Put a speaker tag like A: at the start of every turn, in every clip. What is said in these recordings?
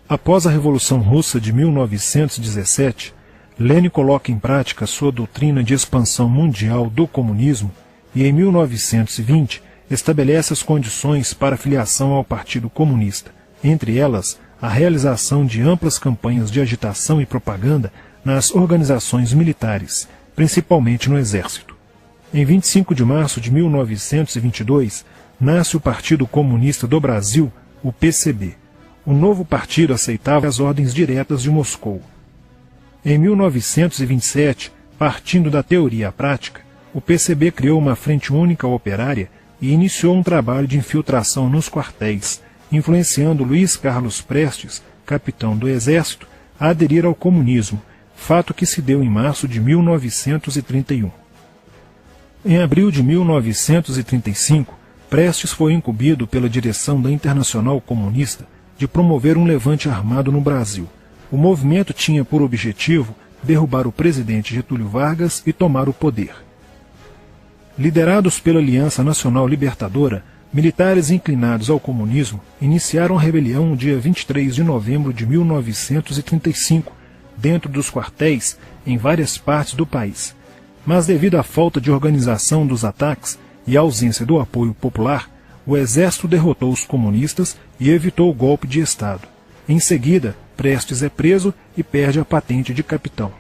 A: Após a Revolução Russa de 1917, Lenin coloca em prática sua doutrina de expansão mundial do comunismo e, em 1920, estabelece as condições para a filiação ao Partido Comunista, entre elas a realização de amplas campanhas de agitação e propaganda nas organizações militares, principalmente no Exército. Em 25 de março de 1922, nasce o Partido Comunista do Brasil, o PCB. O novo partido aceitava as ordens diretas de Moscou. Em 1927, partindo da teoria à prática, o PCB criou uma frente única operária e iniciou um trabalho de infiltração nos quartéis, influenciando Luiz Carlos Prestes, capitão do Exército, a aderir ao comunismo, fato que se deu em março de 1931. Em abril de 1935, Prestes foi incumbido pela direção da Internacional Comunista de promover um levante armado no Brasil. O movimento tinha por objetivo derrubar o presidente Getúlio Vargas e tomar o poder. Liderados pela Aliança Nacional Libertadora, militares inclinados ao comunismo iniciaram a rebelião no dia 23 de novembro de 1935, dentro dos quartéis em várias partes do país. Mas devido à falta de organização dos ataques e à ausência do apoio popular, o exército derrotou os comunistas e evitou o golpe de Estado. Em seguida, Prestes é preso e perde a patente de capitão.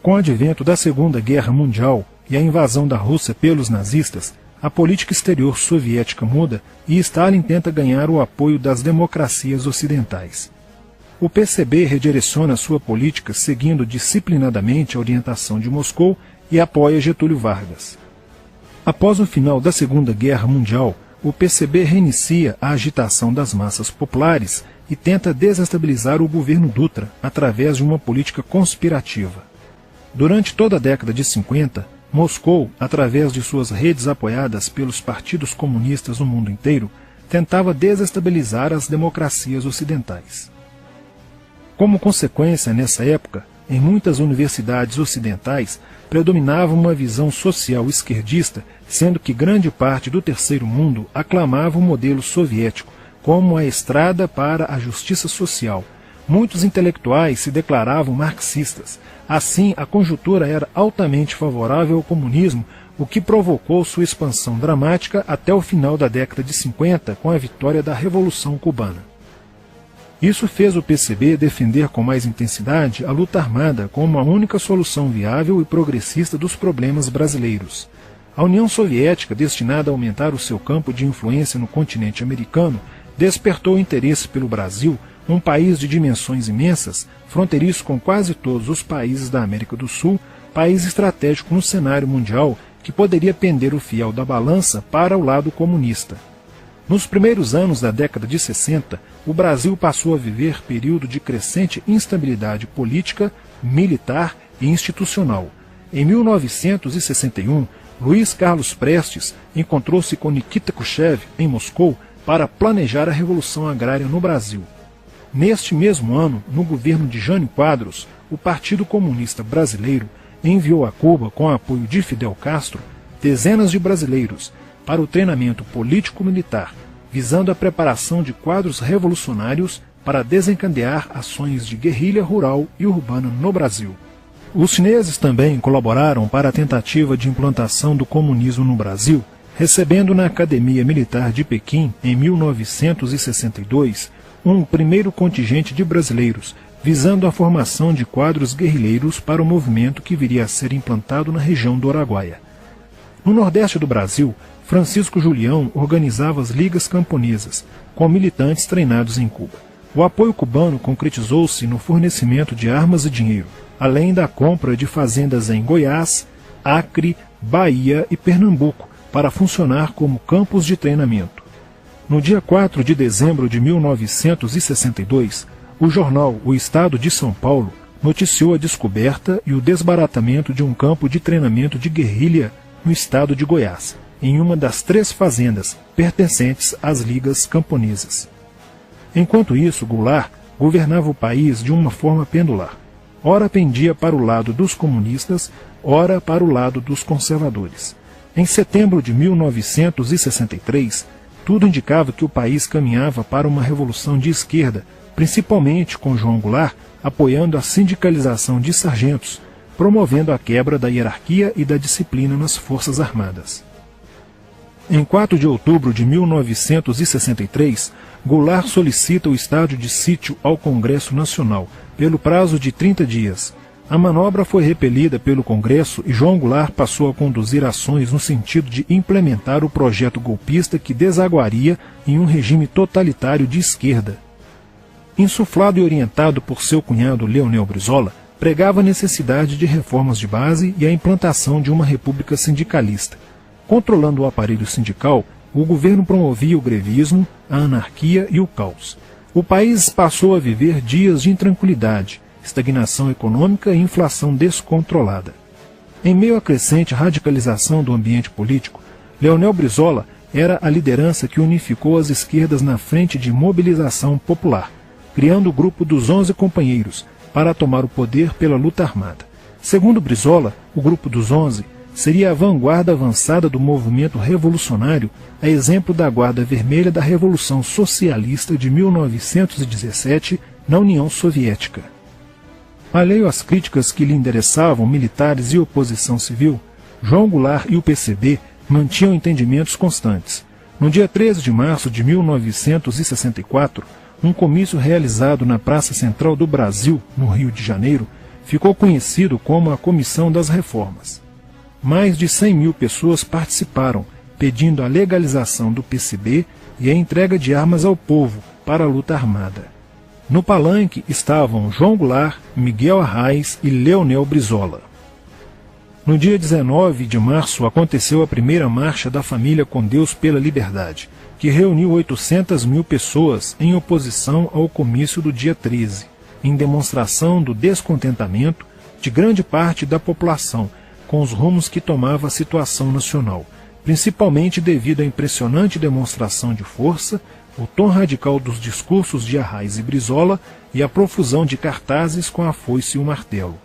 A: Com o advento da Segunda Guerra Mundial e a invasão da Rússia pelos nazistas, a política exterior soviética muda e Stalin tenta ganhar o apoio das democracias ocidentais. O PCB redireciona sua política seguindo disciplinadamente a orientação de Moscou e apoia Getúlio Vargas. Após o final da Segunda Guerra Mundial, o PCB reinicia a agitação das massas populares e tenta desestabilizar o governo Dutra através de uma política conspirativa. Durante toda a década de 50, Moscou, através de suas redes apoiadas pelos partidos comunistas no mundo inteiro, tentava desestabilizar as democracias ocidentais. Como consequência, nessa época, em muitas universidades ocidentais, predominava uma visão social esquerdista, sendo que grande parte do terceiro mundo aclamava o modelo soviético como a estrada para a justiça social. Muitos intelectuais se declaravam marxistas. Assim, a conjuntura era altamente favorável ao comunismo, o que provocou sua expansão dramática até o final da década de 50, com a vitória da Revolução Cubana. Isso fez o PCB defender com mais intensidade a luta armada como a única solução viável e progressista dos problemas brasileiros. A União Soviética, destinada a aumentar o seu campo de influência no continente americano, despertou interesse pelo Brasil, um país de dimensões imensas, fronteiriço com quase todos os países da América do Sul, país estratégico no cenário mundial que poderia pender o fiel da balança para o lado comunista. Nos primeiros anos da década de 60, o Brasil passou a viver período de crescente instabilidade política, militar e institucional. Em 1961, Luiz Carlos Prestes encontrou-se com Nikita Khrushchev em Moscou para planejar a Revolução Agrária no Brasil. Neste mesmo ano, no governo de Jânio Quadros, o Partido Comunista Brasileiro enviou a Cuba, com o apoio de Fidel Castro, dezenas de brasileiros para o treinamento político-militar, visando a preparação de quadros revolucionários para desencadear ações de guerrilha rural e urbana no Brasil. Os chineses também colaboraram para a tentativa de implantação do comunismo no Brasil, recebendo na Academia Militar de Pequim, em 1962, um primeiro contingente de brasileiros, visando a formação de quadros guerrilheiros para o movimento que viria a ser implantado na região do Araguaia. No nordeste do Brasil, Francisco Julião organizava as ligas camponesas, com militantes treinados em Cuba. O apoio cubano concretizou-se no fornecimento de armas e dinheiro, além da compra de fazendas em Goiás, Acre, Bahia e Pernambuco, para funcionar como campos de treinamento. No dia 4 de dezembro de 1962, o jornal O Estado de São Paulo noticiou a descoberta e o desbaratamento de um campo de treinamento de guerrilha no estado de Goiás, em uma das 3 fazendas pertencentes às ligas camponesas. Enquanto isso, Goulart governava o país de uma forma pendular. Ora pendia para o lado dos comunistas, ora para o lado dos conservadores. Em setembro de 1963, tudo indicava que o país caminhava para uma revolução de esquerda, principalmente com João Goulart apoiando a sindicalização de sargentos, promovendo a quebra da hierarquia e da disciplina nas Forças Armadas. Em 4 de outubro de 1963, Goulart solicita o estado de sítio ao Congresso Nacional, pelo prazo de 30 dias. A manobra foi repelida pelo Congresso e João Goulart passou a conduzir ações no sentido de implementar o projeto golpista que desaguaria em um regime totalitário de esquerda. Insuflado e orientado por seu cunhado Leonel Brizola, pregava a necessidade de reformas de base e a implantação de uma república sindicalista. Controlando o aparelho sindical, o governo promovia o grevismo, a anarquia e o caos. O país passou a viver dias de intranquilidade, estagnação econômica e inflação descontrolada. Em meio à crescente radicalização do ambiente político, Leonel Brizola era a liderança que unificou as esquerdas na frente de mobilização popular, criando o grupo dos 11 companheiros para tomar o poder pela luta armada. Segundo Brizola, o grupo dos 11 seria a vanguarda avançada do movimento revolucionário, a exemplo da Guarda Vermelha da Revolução Socialista de 1917 na União Soviética. Alheio às críticas que lhe endereçavam militares e oposição civil, João Goulart e o PCB mantinham entendimentos constantes. No dia 13 de março de 1964, um comício realizado na Praça Central do Brasil, no Rio de Janeiro, ficou conhecido como a Comissão das Reformas. Mais de 100 mil pessoas participaram, pedindo a legalização do PCB e a entrega de armas ao povo para a luta armada. No palanque estavam João Goulart, Miguel Arraes e Leonel Brizola. No dia 19 de março aconteceu a primeira Marcha da Família com Deus pela Liberdade, que reuniu 800 mil pessoas em oposição ao comício do dia 13, em demonstração do descontentamento de grande parte da população com os rumos que tomava a situação nacional, principalmente devido à impressionante demonstração de força, o tom radical dos discursos de Arraes e Brizola e a profusão de cartazes com a foice e o martelo.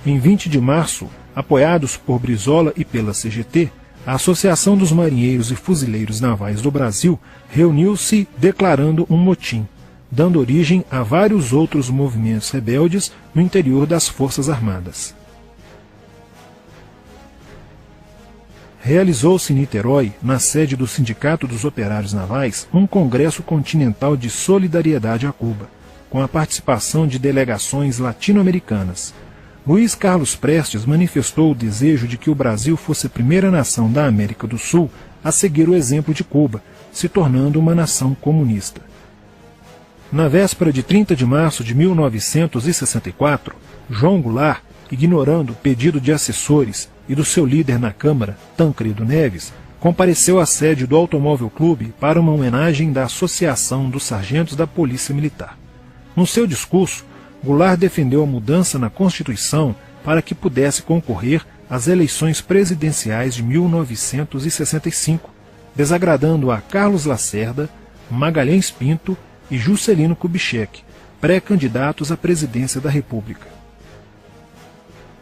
A: Em 20 de março, apoiados por Brizola e pela CGT, a Associação dos Marinheiros e Fuzileiros Navais do Brasil reuniu-se declarando um motim, dando origem a vários outros movimentos rebeldes no interior das Forças Armadas. Realizou-se em Niterói, na sede do Sindicato dos Operários Navais, um congresso continental de solidariedade a Cuba, com a participação de delegações latino-americanas. Luiz Carlos Prestes manifestou o desejo de que o Brasil fosse a primeira nação da América do Sul a seguir o exemplo de Cuba, se tornando uma nação comunista. Na véspera de 30 de março de 1964, João Goulart, ignorando o pedido de assessores e do seu líder na Câmara, Tancredo Neves, compareceu à sede do Automóvel Clube para uma homenagem da Associação dos Sargentos da Polícia Militar. No seu discurso, Goulart defendeu a mudança na Constituição para que pudesse concorrer às eleições presidenciais de 1965, desagradando a Carlos Lacerda, Magalhães Pinto e Juscelino Kubitschek, pré-candidatos à presidência da República.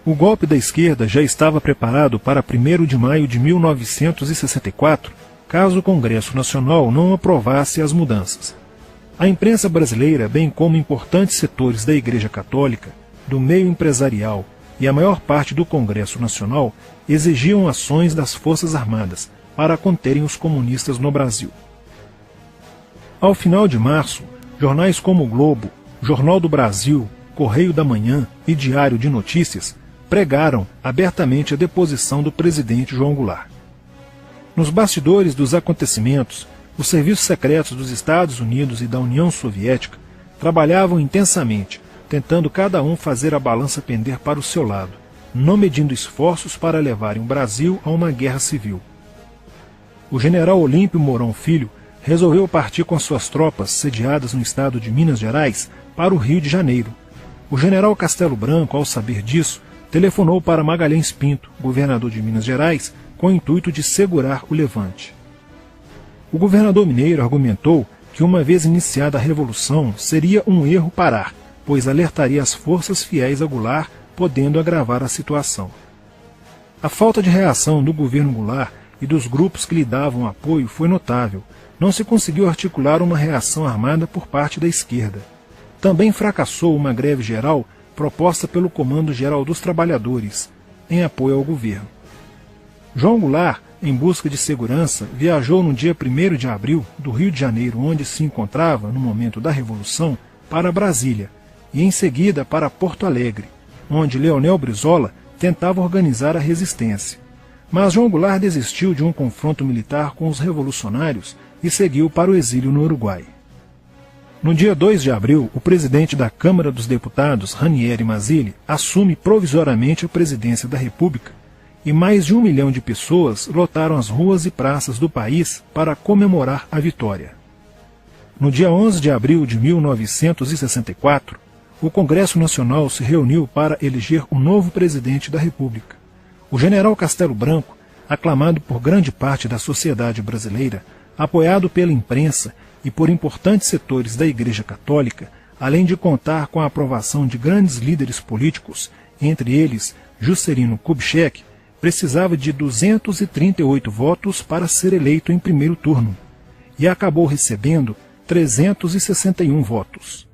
A: O golpe da esquerda já estava preparado para 1º de maio de 1964, caso o Congresso Nacional não aprovasse as mudanças. A imprensa brasileira, bem como importantes setores da Igreja Católica, do meio empresarial e a maior parte do Congresso Nacional, exigiam ações das Forças Armadas para conterem os comunistas no Brasil. Ao final de março, jornais como o Globo, Jornal do Brasil, Correio da Manhã e Diário de Notícias pregaram abertamente a deposição do presidente João Goulart. Nos bastidores dos acontecimentos, os serviços secretos dos Estados Unidos e da União Soviética trabalhavam intensamente, tentando cada um fazer a balança pender para o seu lado, não medindo esforços para levarem o Brasil a uma guerra civil. O general Olímpio Mourão Filho resolveu partir com suas tropas sediadas no estado de Minas Gerais para o Rio de Janeiro. O general Castelo Branco, ao saber disso, telefonou para Magalhães Pinto, governador de Minas Gerais, com o intuito de segurar o levante. O governador mineiro argumentou que, uma vez iniciada a revolução, seria um erro parar, pois alertaria as forças fiéis a Goulart, podendo agravar a situação. A falta de reação do governo Goulart e dos grupos que lhe davam apoio foi notável. Não se conseguiu articular uma reação armada por parte da esquerda. Também fracassou uma greve geral proposta pelo Comando Geral dos Trabalhadores, em apoio ao governo. João Goulart, em busca de segurança, viajou no dia 1º de abril do Rio de Janeiro, onde se encontrava no momento da Revolução, para Brasília, e em seguida para Porto Alegre, onde Leonel Brizola tentava organizar a resistência. Mas João Goulart desistiu de um confronto militar com os revolucionários e seguiu para o exílio no Uruguai. No dia 2 de abril, o presidente da Câmara dos Deputados, Ranieri Mazzilli, assume provisoriamente a presidência da República e mais de 1 milhão de pessoas lotaram as ruas e praças do país para comemorar a vitória. No dia 11 de abril de 1964, o Congresso Nacional se reuniu para eleger o novo presidente da República. O general Castelo Branco, aclamado por grande parte da sociedade brasileira, apoiado pela imprensa e por importantes setores da Igreja Católica, além de contar com a aprovação de grandes líderes políticos, entre eles Juscelino Kubitschek, precisava de 238 votos para ser eleito em primeiro turno, e acabou recebendo 361 votos.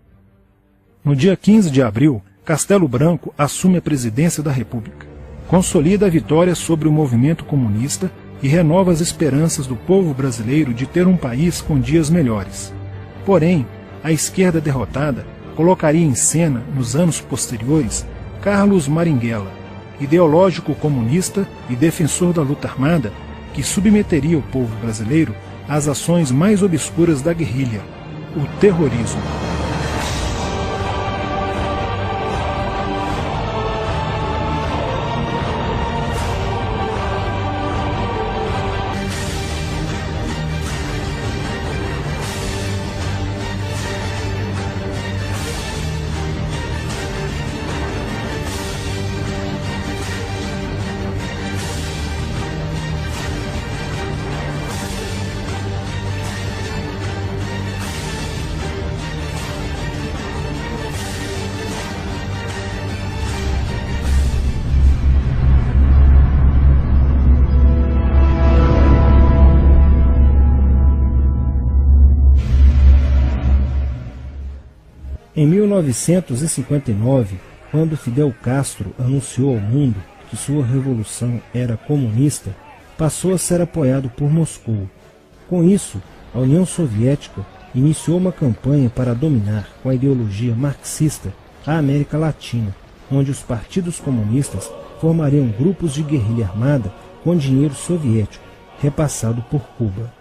A: No dia 15 de abril, Castelo Branco assume a presidência da República, consolida a vitória sobre o movimento comunista e renova as esperanças do povo brasileiro de ter um país com dias melhores. Porém, a esquerda derrotada colocaria em cena, nos anos posteriores, Carlos Marighella, ideológico comunista e defensor da luta armada, que submeteria o povo brasileiro às ações mais obscuras da guerrilha, o terrorismo. Em 1959, quando Fidel Castro anunciou ao mundo que sua revolução era comunista, passou a ser apoiado por Moscou. Com isso, a União Soviética iniciou uma campanha para dominar com a ideologia marxista a América Latina, onde os partidos comunistas formariam grupos de guerrilha armada com dinheiro soviético, repassado por Cuba.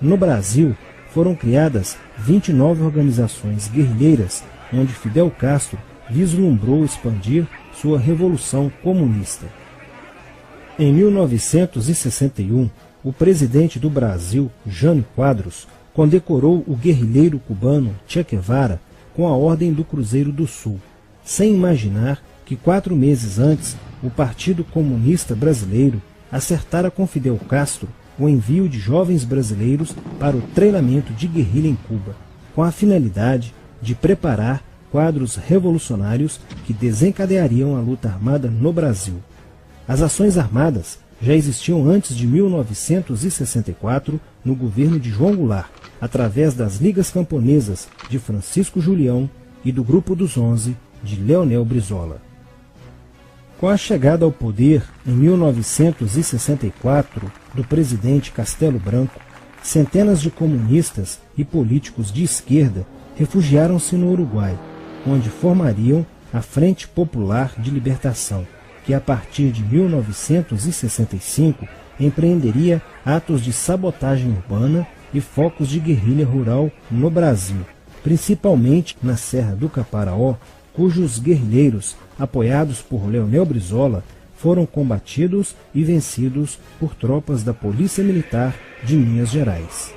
A: No Brasil, foram criadas 29 organizações guerrilheiras, onde Fidel Castro vislumbrou expandir sua revolução comunista. Em 1961, o presidente do Brasil, Jânio Quadros, condecorou o guerrilheiro cubano Che Guevara com a Ordem do Cruzeiro do Sul, sem imaginar que 4 meses antes o Partido Comunista Brasileiro acertara com Fidel Castro o envio de jovens brasileiros para o treinamento de guerrilha em Cuba, com a finalidade de preparar quadros revolucionários que desencadeariam a luta armada no Brasil. As ações armadas já existiam antes de 1964 no governo de João Goulart, através das Ligas Camponesas de Francisco Julião e do Grupo dos 11 de Leonel Brizola. Com a chegada ao poder, em 1964, do presidente Castelo Branco, centenas de comunistas e políticos de esquerda refugiaram-se no Uruguai, onde formariam a Frente Popular de Libertação, que a partir de 1965 empreenderia atos de sabotagem urbana e focos de guerrilha rural no Brasil, principalmente na Serra do Caparaó, cujos guerrilheiros, apoiados por Leonel Brizola, foram combatidos e vencidos por tropas da Polícia Militar de Minas Gerais.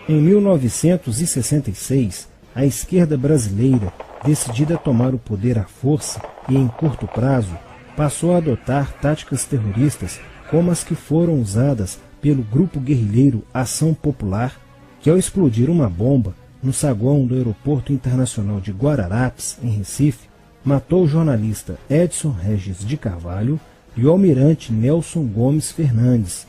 A: Em 1966, a esquerda brasileira, decidida a tomar o poder à força e em curto prazo, passou a adotar táticas terroristas como as que foram usadas pelo grupo guerrilheiro Ação Popular, que ao explodir uma bomba no saguão do Aeroporto Internacional de Guararapes, em Recife, matou o jornalista Edson Regis de Carvalho e o almirante Nelson Gomes Fernandes.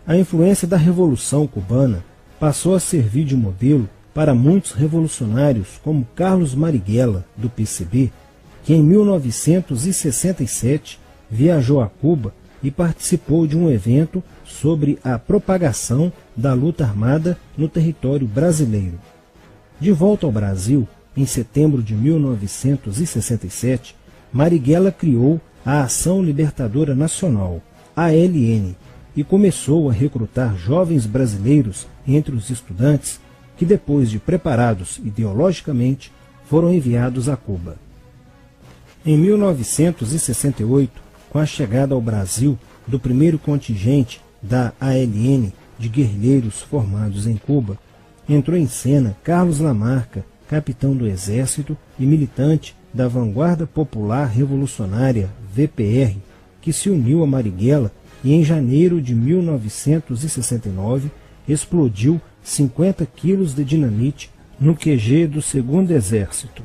A: A influência da Revolução Cubana passou a servir de modelo
B: para muitos revolucionários como Carlos Marighella, do PCB, que em 1967 viajou a Cuba e participou de um evento sobre a propagação da luta armada no território brasileiro. De volta ao Brasil, em setembro de 1967, Marighella criou a Ação Libertadora Nacional, ALN, e começou a recrutar jovens brasileiros entre os estudantes que, depois de preparados ideologicamente, foram enviados a Cuba. Em 1968, com a chegada ao Brasil do primeiro contingente da ALN de guerrilheiros formados em Cuba, entrou em cena Carlos Lamarca, capitão do Exército e militante da Vanguarda Popular Revolucionária, VPR, que se uniu a Marighella e em janeiro de 1969 explodiu 50 quilos de dinamite no QG do 2º Exército,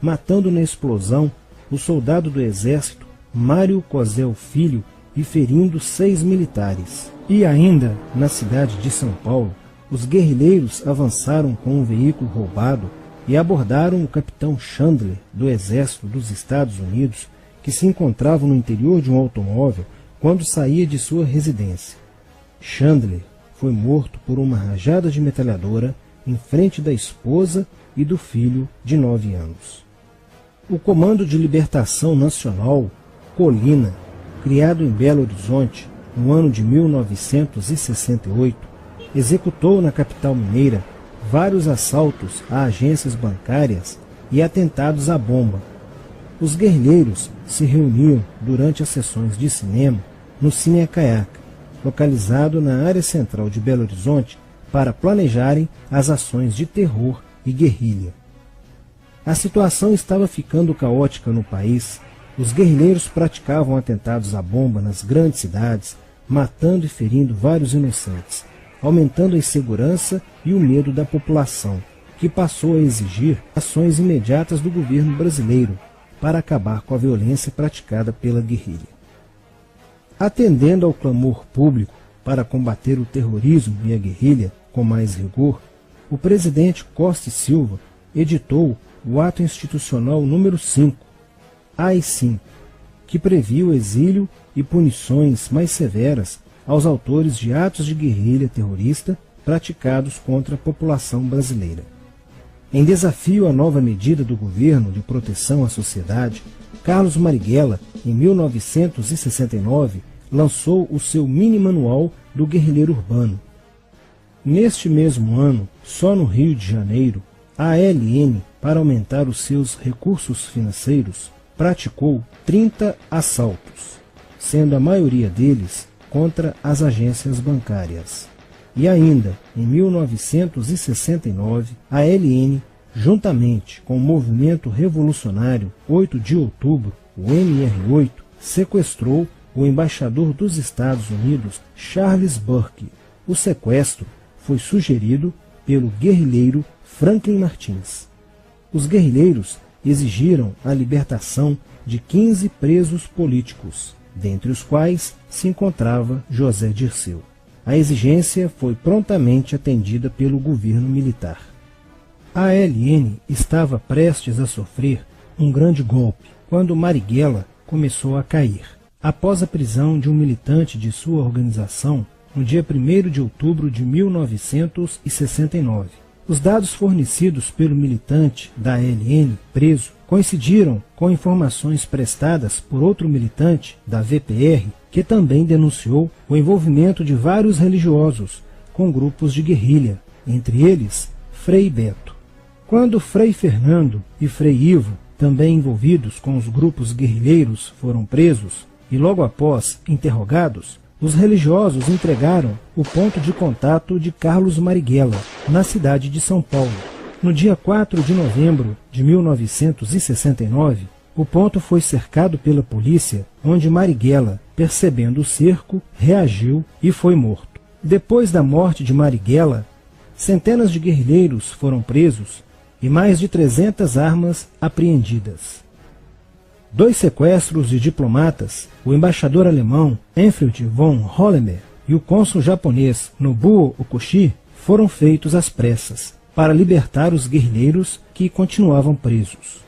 B: matando na explosão o soldado do Exército Mário Cosel Filho e ferindo 6 militares. E ainda, na cidade de São Paulo, os guerrilheiros avançaram com um veículo roubado e abordaram o capitão Chandler, do Exército dos Estados Unidos, que se encontrava no interior de um automóvel quando saía de sua residência. Chandler foi morto por uma rajada de metralhadora em frente da esposa e do filho de 9 anos. O Comando de Libertação Nacional, Colina, criado em Belo Horizonte no ano de 1968, executou na capital mineira vários assaltos a agências bancárias e atentados à bomba. Os guerrilheiros se reuniam durante as sessões de cinema no Cine Acaiaca, localizado na área central de Belo Horizonte, para planejarem as ações de terror e guerrilha. A situação estava ficando caótica no país. Os guerrilheiros praticavam atentados à bomba nas grandes cidades, matando e ferindo vários inocentes, aumentando a insegurança e o medo da população, que passou a exigir ações imediatas do governo brasileiro para acabar com a violência praticada pela guerrilha. Atendendo ao clamor público para combater o terrorismo e a guerrilha com mais rigor, o presidente Costa e Silva editou o Ato Institucional número 5, AI-5, que previa o exílio e punições mais severas aos autores de atos de guerrilha terrorista praticados contra a população brasileira. Em desafio à nova medida do governo de proteção à sociedade, Carlos Marighella, em 1969, lançou o seu mini-manual do guerrilheiro urbano. Neste mesmo ano, só no Rio de Janeiro, a ALN, para aumentar os seus recursos financeiros, praticou 30 assaltos, sendo a maioria deles contra as agências bancárias. E ainda, em 1969, a ALN, juntamente com o movimento revolucionário 8 de outubro, o MR8, sequestrou o embaixador dos Estados Unidos, Charles Burke. O sequestro foi sugerido pelo guerrilheiro Franklin Martins. Os guerrilheiros exigiram a libertação de 15 presos políticos, dentre os quais se encontrava José Dirceu. A exigência foi prontamente atendida pelo governo militar. A ALN estava prestes a sofrer um grande golpe quando Marighella começou a cair, após a prisão de um militante de sua organização no dia 1º de outubro de 1969. Os dados fornecidos pelo militante da ALN preso coincidiram com informações prestadas por outro militante da VPR, que também denunciou o envolvimento de vários religiosos com grupos de guerrilha, entre eles Frei Beto. Quando Frei Fernando e Frei Ivo, também envolvidos com os grupos guerrilheiros, foram presos e logo após interrogados, os religiosos entregaram o ponto de contato de Carlos Marighella, na cidade de São Paulo. No dia 4 de novembro de 1969, o ponto foi cercado pela polícia, onde Marighella, percebendo o cerco, reagiu e foi morto. Depois da morte de Marighella, centenas de guerrilheiros foram presos e mais de 300 armas apreendidas. 2 sequestros de diplomatas, o embaixador alemão Enfield von Hollemer e o cônsul japonês Nobuo Okushi, foram feitos às pressas, para libertar os guerrilheiros que continuavam presos.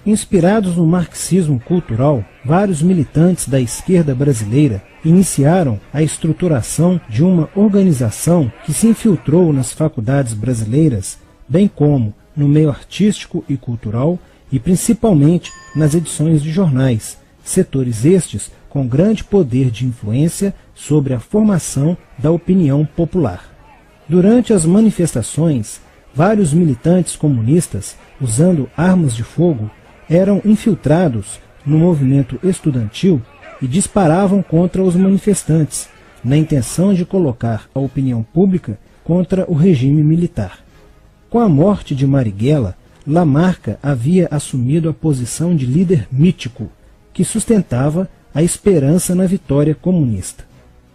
B: Inspirados no marxismo cultural, vários militantes da esquerda brasileira iniciaram a estruturação de uma organização que se infiltrou nas faculdades brasileiras, bem como no meio artístico e cultural, e principalmente nas edições de jornais, setores estes com grande poder de influência sobre a formação da opinião popular. Durante as manifestações, vários militantes comunistas, usando armas de fogo, eram infiltrados no movimento estudantil e disparavam contra os manifestantes, na intenção de colocar a opinião pública contra o regime militar. Com a morte de Marighella, Lamarca havia assumido a posição de líder mítico, que sustentava a esperança na vitória comunista.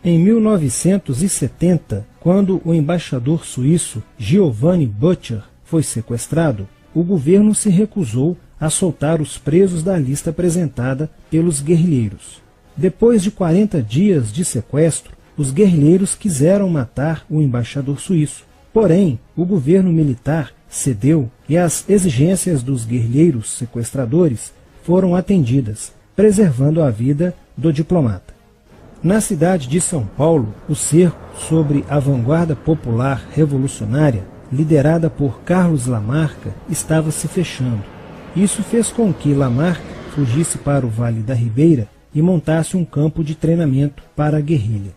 B: Em 1970, quando o embaixador suíço Giovanni Butcher foi sequestrado, o governo se recusou a soltar os presos da lista apresentada pelos guerrilheiros. Depois de 40 dias de sequestro, os guerrilheiros quiseram matar o embaixador suíço. Porém, o governo militar cedeu e as exigências dos guerrilheiros sequestradores foram atendidas, preservando a vida do diplomata. Na cidade de São Paulo, o cerco sobre a vanguarda popular revolucionária, liderada por Carlos Lamarca, estava se fechando. Isso fez com que Lamarca fugisse para o Vale da Ribeira e montasse um campo de treinamento para a guerrilha.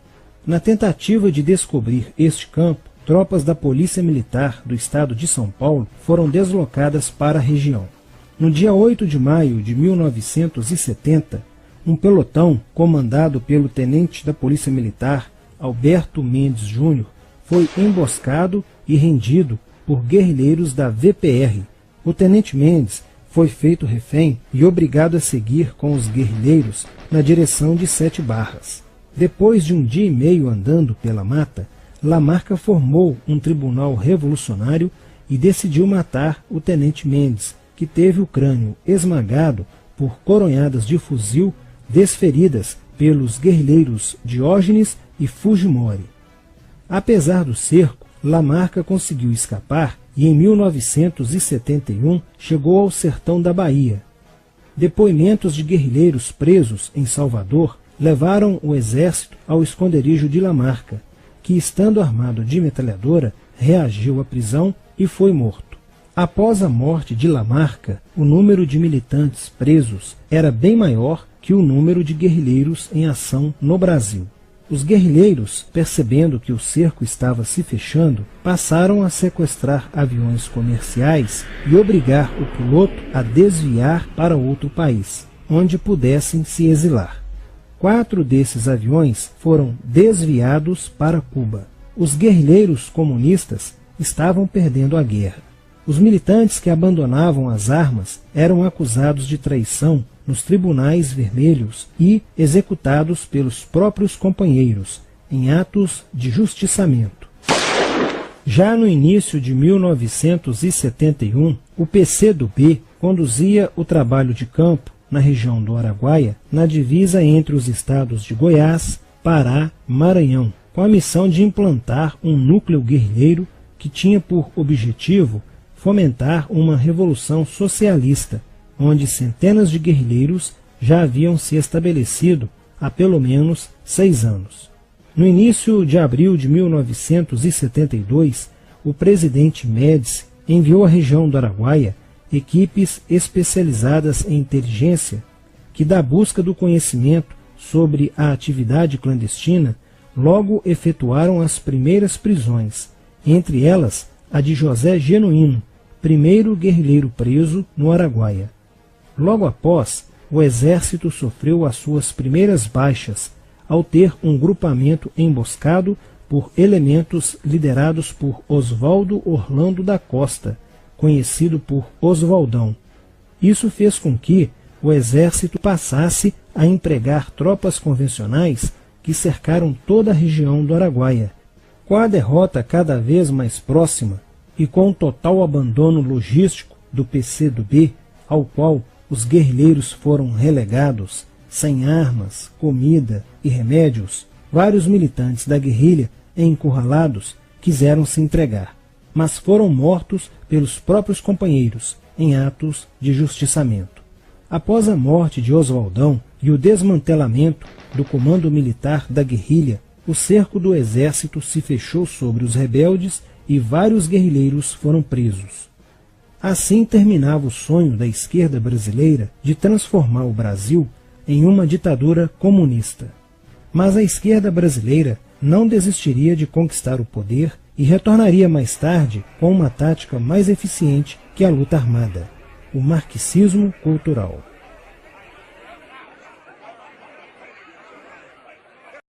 B: Na tentativa de descobrir este campo, tropas da Polícia Militar do estado de São Paulo foram deslocadas para a região. No dia 8 de maio de 1970, um pelotão comandado pelo tenente da Polícia Militar, Alberto Mendes Júnior, foi emboscado e rendido por guerrilheiros da VPR. O tenente Mendes foi feito refém e obrigado a seguir com os guerrilheiros na direção de Sete Barras. Depois de um dia e meio andando pela mata, Lamarca formou um tribunal revolucionário e decidiu matar o tenente Mendes, que teve o crânio esmagado por coronhadas de fuzil desferidas pelos guerrilheiros Diógenes e Fujimori. Apesar do cerco, Lamarca conseguiu escapar e em 1971 chegou ao sertão da Bahia. Depoimentos de guerrilheiros presos em Salvador levaram o exército ao esconderijo de Lamarca, que, estando armado de metralhadora, reagiu à prisão e foi morto. Após a morte de Lamarca, o número de militantes presos era bem maior que o número de guerrilheiros em ação no Brasil. Os guerrilheiros, percebendo que o cerco estava se fechando, passaram a sequestrar aviões comerciais e obrigar o piloto a desviar para outro país, onde pudessem se exilar. 4 desses aviões foram desviados para Cuba. Os guerrilheiros comunistas estavam perdendo a guerra. Os militantes que abandonavam as armas eram acusados de traição nos tribunais vermelhos e executados pelos próprios companheiros, em atos de justiçamento. Já no início de 1971, o PCdoB conduzia o trabalho de campo na região do Araguaia, na divisa entre os estados de Goiás, Pará e Maranhão, com a missão de implantar um núcleo guerrilheiro que tinha por objetivo fomentar uma revolução socialista, onde centenas de guerrilheiros já haviam se estabelecido há pelo menos 6 anos. No início de abril de 1972, o presidente Médici enviou à região do Araguaia equipes especializadas em inteligência que, da busca do conhecimento sobre a atividade clandestina, logo efetuaram as primeiras prisões, entre elas a de José Genuíno, primeiro guerrilheiro preso no Araguaia. Logo após, o exército sofreu as suas primeiras baixas ao ter um grupamento emboscado por elementos liderados por Oswaldo Orlando da Costa, conhecido por Oswaldão. Isso fez com que o exército passasse a empregar tropas convencionais que cercaram toda a região do Araguaia. Com a derrota cada vez mais próxima e com o total abandono logístico do PCdoB, ao qual os guerrilheiros foram relegados, sem armas, comida e remédios, vários militantes da guerrilha, encurralados, quiseram se entregar. mas foram mortos pelos próprios companheiros em atos de justiçamento. Após a morte de Oswaldão e o desmantelamento do comando militar da guerrilha, o cerco do exército se fechou sobre os rebeldes e vários guerrilheiros foram presos. Assim terminava o sonho da esquerda brasileira de transformar o Brasil em uma ditadura comunista. Mas a esquerda brasileira não desistiria de conquistar o poder e retornaria mais tarde com uma tática mais eficiente que a luta armada: o marxismo cultural.